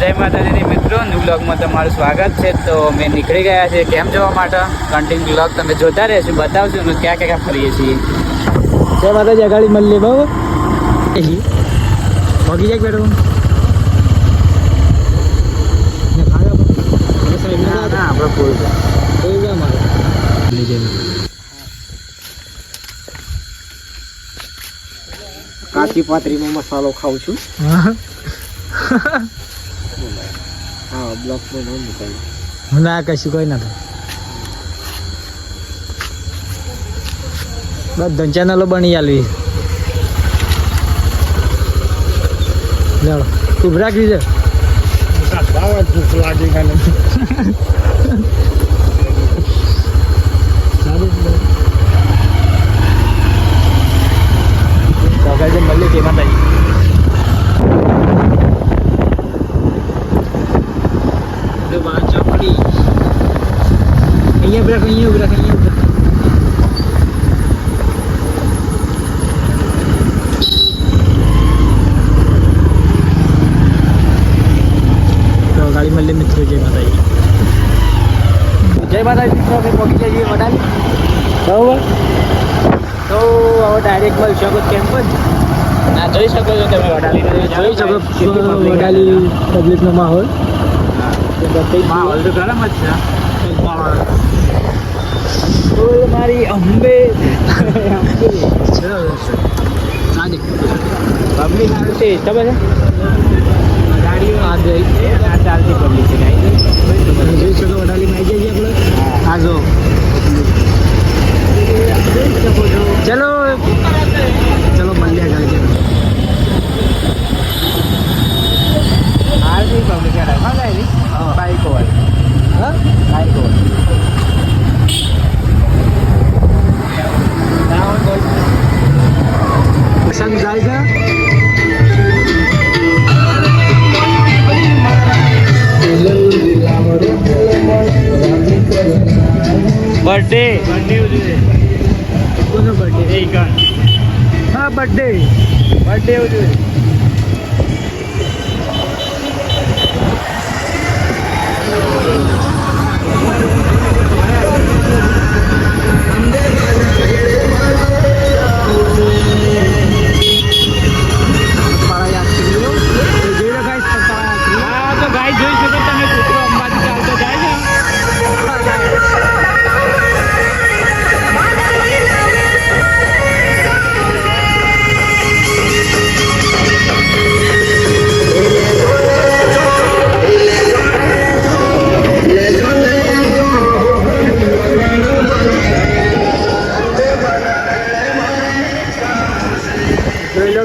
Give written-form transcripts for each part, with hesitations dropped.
જય માતાજીની મિત્રો, ન્યૂ બ્લોગમાં તમારું સ્વાગત છે. તો અમે નીકળી ગયા છે કેમ જવા માટે. કન્ટિન્યુ બ્લોગ તમે જોતા રહેશો, બતાવશું અમે ક્યાં ક્યાં ફરીએ છીએ. જય માતાજી. અગાડી મળી બહુ ભાગી જાય બેઠો આપણે કોઈ કાચી પાતરીમાં મસાલો ખાઉં છું. હા બ્લોકમાં નામ નીકળ્યું ના કશું કોઈ નથી. બધા ચેનલો બની આલી તું રાખી છે. ભૂખ લાગી મળે કે માતાજી ચોકડી અહીંયા ઉભરા અહીંયા ઉભરા તો ગાડી મળે મિત્રો. જય માતાજી. જય માતાજી મિત્રો. અમે પહોંચી જઈએ વડાલી બરાબર. તો હવે ડાયરેક્ટ મળશો કેમ્પ જ ના જોઈ શકો છો તમે વડાલી જોઈ શકો. વડાલી પબ્લિકનો માહોલ માહોલ તો ગરમ જ છે. મારી અંબે પબ્લિક છે ખબર છે. ગાડીઓ આ ચાલતી પબ્લિક છે. જોઈ શકો વડાલીમાં આવી જઈએ આપણે. હા જો ચલો ચલો મળ્યા ગાડી. આરતી પબ્લિક બાઈકો વાળી. હા બાઈકો સંગ જાય છે. બર્થડે કોનો બર્થડે? હા બર્થડે ઉજવે. જોઈ શકો તમે કૂતરો અંબાજી ચાલતો જાય છે.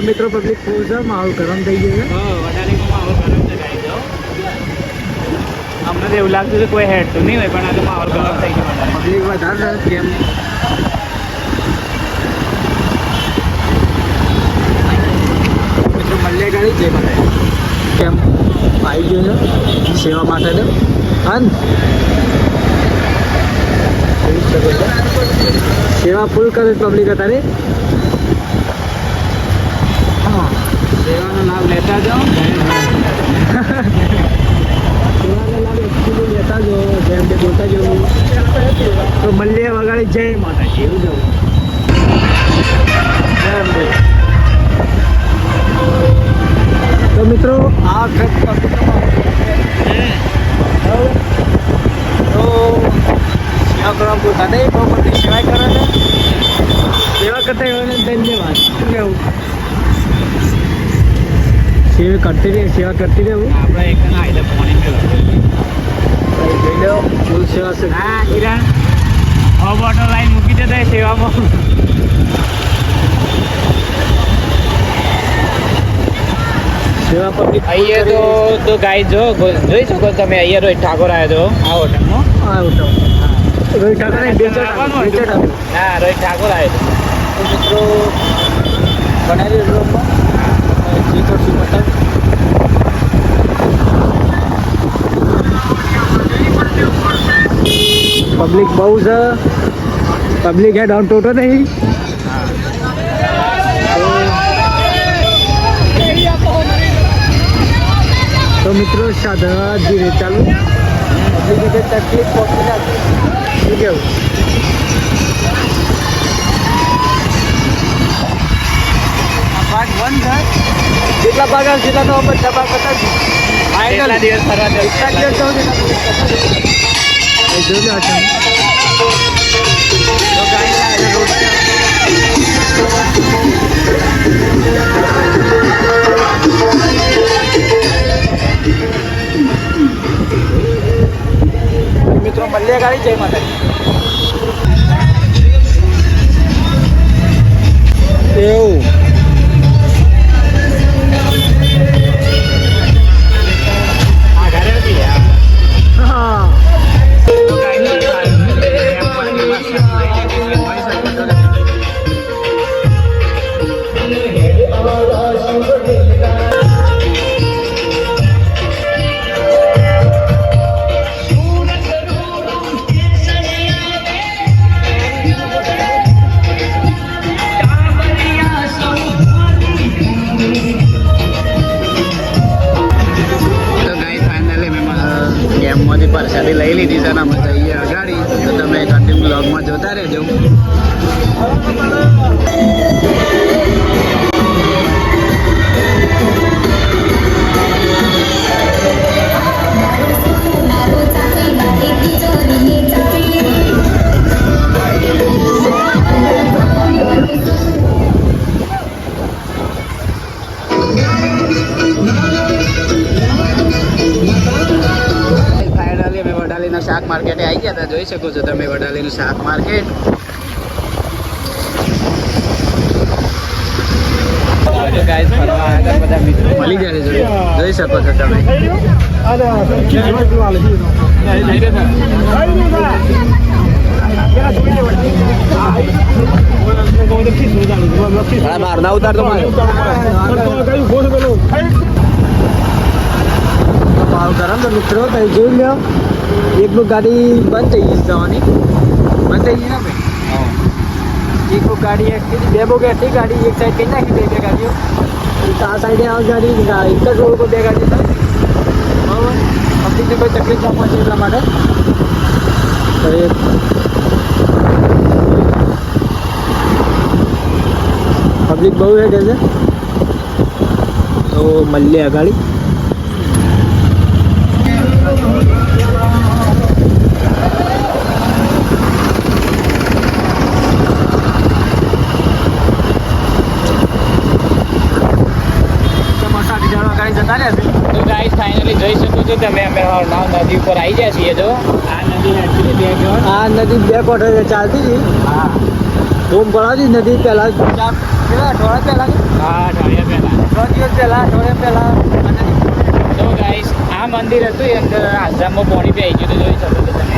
મિત્રો પબ્લિક ફૂલ છે. માહોલ ગરમ થઈ ગયો છે. વડાલીમાં માહોલ ગરમ છે ગાઈ જાઓ. અમને તો એવું લાગતું હતું કોઈ હેડતું નહીં હોય, પણ આ તો માહોલ ગરમ થઈ ગયો. પબ્લિક વધારે કેમ મિત્રો મળ્યા ગાડી જઈ મને કેમ આવી ગયો છે સેવા માટે. સેવા ફૂલ કરે પબ્લિક અત્યારે. સેવાનો લાભ લેતા જાઓ. સેવાનો લાભ એકચ્યુઅલી લેતા જો જેમ કે બોલતા જવું. તો મળીએ વગાડી જય માતાજી એવું જવું. તો મિત્રો આ ટ્રેક તો સેવા કરવા બોલતા નહીં. બહુ બધી સેવા કરે છે. સેવા કરતા એવાને ધન્યવાદ. શું કહેવું? સેવા કરતી રહેવું. આપણે એક આઈડા પાણી જોઈ લો ફૂલ સેવા છે. હા કિરણ બોટલ લાઈન મૂકી દેતા સેવામાં. સેવા પબ્લિક અહીંયા તો ગાઈ જોઈ શકો તમે. અહીંયા રોહિત ઠાકોર આવ્યો હતો આ હોટલમાં. હા રોહિત ઠાકોર ના રોહિત ઠાકોર આવ્યો હતો. મિત્રો બનાવી બ્લોગમાં જે કરશું બતાવું. પબ્લિક બહુ છે. પબ્લિક હે ડાઉન ટોટો નહીં. તો તો મિત્રો સાધન ધીરે ચાલુ એટલી રીતે તકલીફ પહોંચી નથી શું કેવું ભાગ બંધ થાય જેટલા ભાગ આવે જેટલા તો બધા ભાગ બતાવી કેટલા દિવસ ફરવા જવું? એટલા દિવસ તો જોઈ લો તમે તો ગાઈસ આજે રોડ મિત્રો મળીએ ગાડી જય માતાજી એવું આ ઘરે હતી યાર. હા તો ગાઈસ ગેમમાંથી પરસાદી લઈ લીધી છે ને અમે જઈએ અગાડી તો તમે કન્ટિન્યુ બ્લોગમાં જોતા રહેજો. ફાઇનલી અમે વડાલીના શાક માર્કેટે આવી ગયા હતા. જોઈ શકો છો તમે વડાલીનું શાક માર્કેટ. જો ગાઈસ ફરવા આવ્યા હતા બધા મિત્રો મળી જાય છે. જોઈ શકો છો તમે. બહાર ના ઉતારતો ભાવ ગરમ તો મિત્રો તમે જોઈ લો એક બુક ગાડી બંધ થઈ ગઈ જવાની બંધ થઈ ગઈ ને ભાઈ એક બુક ગાડી બે બુક એટલી ગાડી એક સાઈડ કરી નાખી બે ગાડીઓ આ સાઈડે આવે ગાડી એક જ રોડ પર બે ગાડી થાય બરાબર પબ્લિકને કોઈ તકલીફ ના પહોંચે એટલા માટે પબ્લિક બહુ હેઠે છે તો મળીએ ગાડી તો ગાઈસ ફાઇનલી જોઈ શકો છો તમે અમે હરનાવ નદી ઉપર આવી ગયા છીએ. જો આ નદી actually બે જોડ આ નદી બે કોઠે ચાલતી હતી હા ધૂમ પડાવતી નદી પહેલાં કેટલા અઠવાડિયા પહેલાં હા અઠવાડિયા પહેલા 3 દિવસ પહેલાં અઠવાડિયા પહેલાં તો ગાઈસ આ મંદિર હતું એ અંદર આશ્રમમાં પાણી પી આવી ગયું. તો જોઈ શકો છો તમે.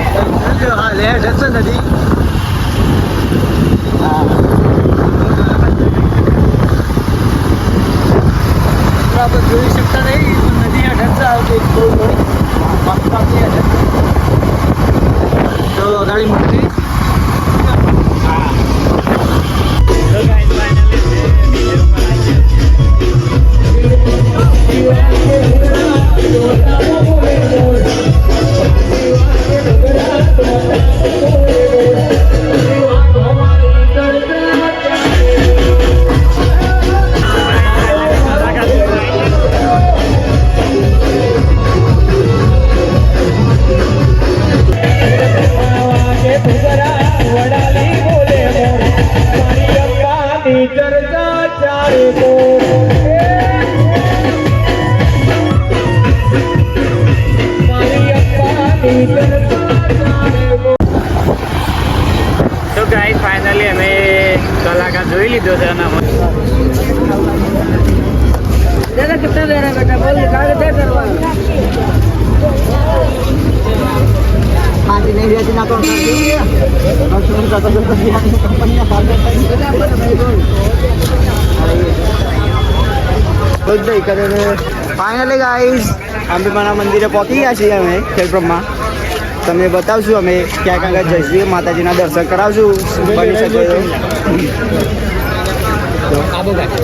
હા લેટ હશે નદી હા આપણે જોઈ શકતા નહીં નદી હેઠળ આવતી થોડી થોડી તો ગાડી મળતી હા તો ગાઈસ ફાઇનલી મંદિર ઉપર આવી તો ગાઈસ ફાઇનલી અમે કલાકાર જોઈ લીધો છે અને દાદા કેટલા દે રહ્યા બેટા બોલ કાલે દે કરવા માટી નહીં રહેતી ના કોણ ફાઇનલી ગાઈસ અંબેમાના મંદિરે પહોંચી ગયા છીએ અમે ખેડબ્રહ્મા તમને બતાવશું અમે ક્યાં ક્યાં જઈશું માતાજીના દર્શન કરાવશું બની શકે તો આબુ ઘાટ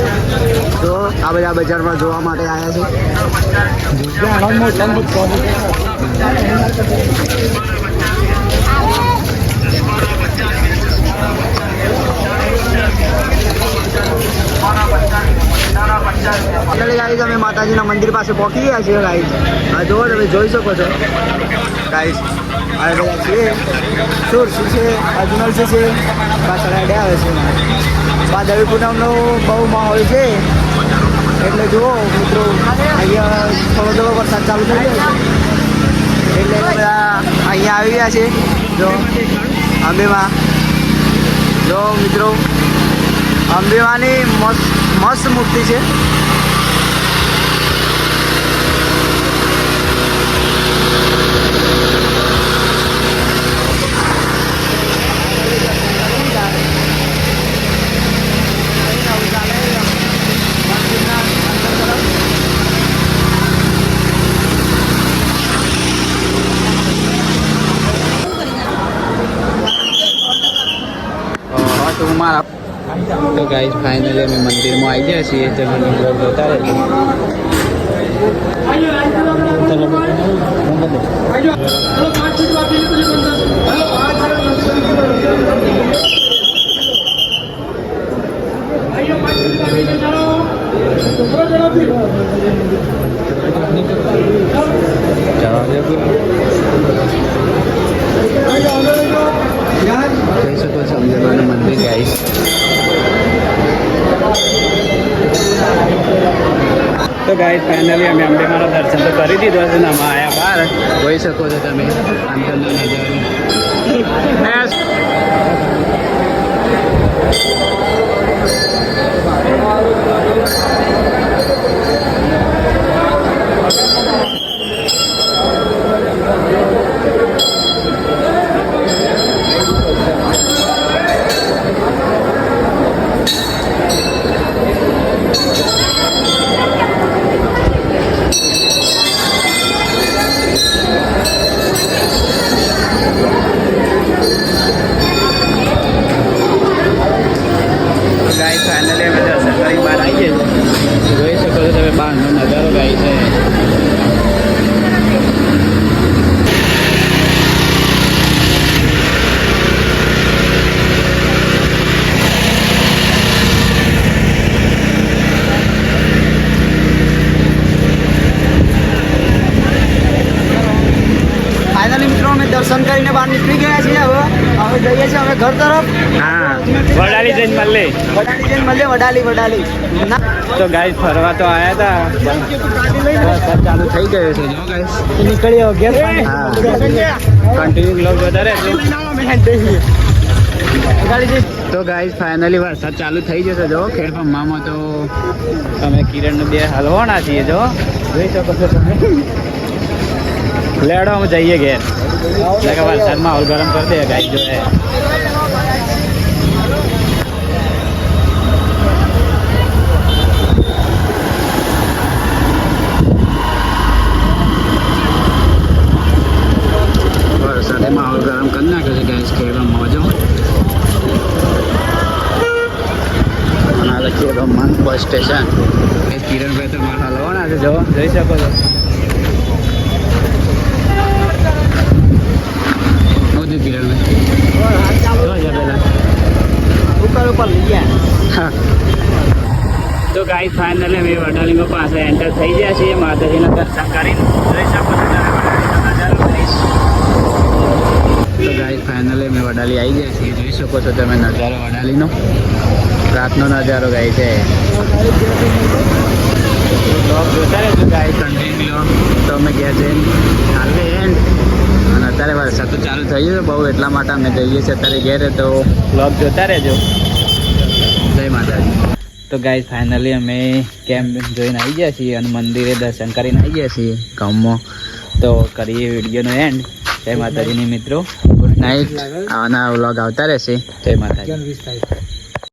તો આ બધા બજારમાં જોવા માટે આવ્યા છે. ગાઈઝ અમે માતાજીના મંદિર પાસે પહોંચી ગયા છીએ ગાઈઝ. હા જુઓ તમે જોઈ શકો છો ગાઈઝ. આ બધા છીએ સુરસી છે, અજમલસી છે, પાછળ હેડે આવે છે. ભાદરવી પૂનમનો બહુ માહોલ છે એટલે જુઓ મિત્રો અહીંયા થોડો થોડો વરસાદ ચાલુ થઈ ગયો એટલે બધા અહીંયા આવી ગયા છે. જો અંબેમાં જો મિત્રો અંબેમાની મસ્ત મૂર્તિ છે. તો ગાઈઝ ફાઇનલી અમે મંદિરમાં આવી ગયા છીએ. તમે બ્લોગ જોતા રહેજો. જોઈ શકો છો અંબેમાનું મંદિર ગાઈઝ. તો ગાઈઝ ફાઇનલી અમે અંબેમાના દર્શન તો કરી દીધો છે ને અમે આવ્યા બહાર. જોઈ શકો છો તમે અંદરનો નજારો. ફાઇનલી અમે દર્શન કરી બહાર આવીએ છીએ. જોઈ શકો છો તમે બહારનો નજારો ગાય છે. ફાઇનલી મિત્રો અમે દર્શન કરીને બહાર નીકળી ગયા છીએ. હવે જઈએ છીએ અમે ઘર તરફ. હા વડાલી જઈને મળે. વડાલી જઈને મળીએ. વડાલી તો ગાઈઝ ફરવા તો આવ્યા હતા વરસાદ ચાલુ થઈ ગયો છે. જો ગાઈઝ નીકળીએ ઘેર. કન્ટિન્યુ બ્લોગ જોતા રહેજો. તો ગાઈઝ ફાઇનલી વરસાદ ચાલુ થઈ જશે. જો ખેડફામાં તો તમે કિરણનો બે હલવાના છીએ. જો જોઈ શકો છો તમે. લેડો અમે જઈએ ઘેર. વરસાદમાં માહોલ ગરમ કરી દે ગાઈઝ. જો વરસાદે માહોલ ગરમ કરી નાખ્યો છે ગાઈઝ. ખેડવા મોજો લખીએ રમવાન બસ સ્ટેશન. એ કિરણભાઈ તો મારા હલવાના છે. જો જોઈ શકો છો. મોદી કિરણભાઈ ઉપર લઈ ગયા. તો ગાઈઝ ફાઇનલી અમે વડાલીમાં પાસે એન્ટર થઈ ગયા છીએ. માતાજીના દર્શન કરીને જોઈ શકો છો તમે વડાલીનો નજારો. તો ગાઈઝ ફાઇનલી અમે વડાલી આવી ગયા છીએ. જોઈ શકો છો તમે નજારો વડાલીનો. રાતનો નજારો ગાય છે. બ્લોગ જોતા રહેજો ગાય કન્ટિન્યુ. તો અમે ગયા છે હાલવે એન્ડ. અને અત્યારે વરસાદ તો ચાલુ થઈ ગયો બહુ, એટલા માટે અમે જઈએ છીએ અત્યારે ઘેરે. તો બ્લોગ જોતા રહેજો. જય માતાજી. તો ગાઈઝ ફાઇનલી અમે કેમ્પ જોઈને આવી ગયા છીએ અને મંદિરે દર્શન કરીને આવી ગયા છીએ ગામમાં. તો કરીએ વિડીયોનો એન્ડ. જય માતાજીની મિત્રો. Good night. આવાના વ્લોગ આવતા રહેશે. જય માતાજી.